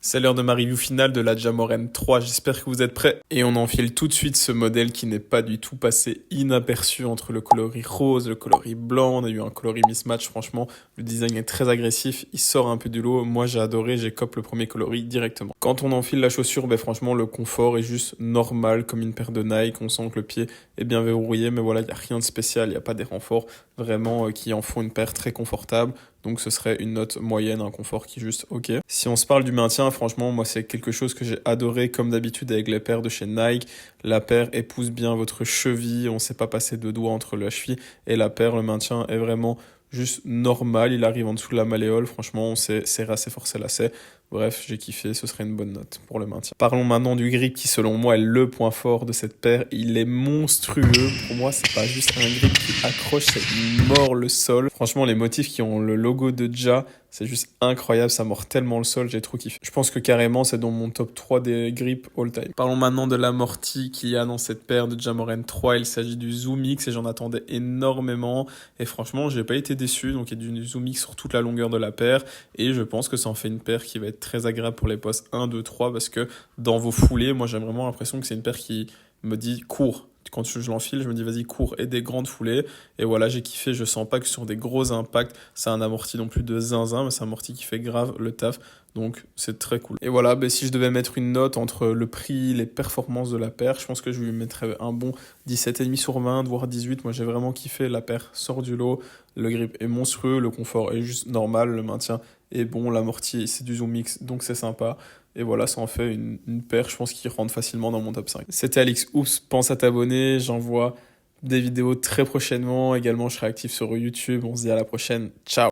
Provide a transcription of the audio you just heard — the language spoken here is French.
C'est l'heure de ma review finale de la Jamoran 3, j'espère que vous êtes prêts. Et on enfile tout de suite ce modèle qui n'est pas du tout passé inaperçu entre le coloris rose, le coloris blanc, on a eu un coloris mismatch, franchement, le design est très agressif, il sort un peu du lot, moi j'ai adoré, j'ai copé le premier coloris directement. Quand on enfile la chaussure, franchement le confort est juste normal comme une paire de Nike, on sent que le pied est bien verrouillé, mais voilà, il n'y a rien de spécial, il n'y a pas des renforts vraiment qui en font une paire très confortable. Donc ce serait une note moyenne, un confort qui est juste ok. Si on se parle du maintien, franchement, moi c'est quelque chose que j'ai adoré comme d'habitude avec les paires de chez Nike. La paire épouse bien votre cheville, on ne sait pas passer deux doigts entre la cheville et la paire, le maintien est vraiment juste normal. Il arrive en dessous de la malléole, franchement, on sait serrer assez fort ses lacets. Bref, j'ai kiffé, ce serait une bonne note pour le maintien. Parlons maintenant du grip qui, selon moi, est le point fort de cette paire. Il est monstrueux. Pour moi, c'est pas juste un grip qui accroche, c'est il mord le sol. Franchement, les motifs qui ont le logo de Ja, c'est juste incroyable. Ça mord tellement le sol, j'ai trop kiffé. Je pense que carrément, c'est dans mon top 3 des grips all time. Parlons maintenant de l'amorti qu'il y a dans cette paire de Jamoran 3. Il s'agit du Zoom X et j'en attendais énormément. Et franchement, j'ai pas été déçu. Donc, il y a du Zoom X sur toute la longueur de la paire. Et je pense que ça en fait une paire qui va être très agréable pour les postes 1, 2, 3 parce que dans vos foulées, moi j'ai vraiment l'impression que c'est une paire qui me dit cours. Quand je l'enfile, je me dis vas-y cours et des grandes foulées. Et voilà, j'ai kiffé, je sens pas que sur des gros impacts, c'est un amorti non plus de zinzin, mais c'est un amorti qui fait grave le taf. Donc c'est très cool. Et voilà, si je devais mettre une note entre le prix, les performances de la paire, je pense que je lui mettrais un bon 17,5 sur 20, voire 18. Moi j'ai vraiment kiffé, la paire sort du lot, le grip est monstrueux, le confort est juste normal, le maintien est bon, l'amorti c'est du Zoom X, donc c'est sympa. Et voilà, ça en fait une paire, je pense, qui rentre facilement dans mon top 5. C'était Alix Oups, pense à t'abonner, j'envoie des vidéos très prochainement. Également, je serai actif sur YouTube. On se dit à la prochaine. Ciao!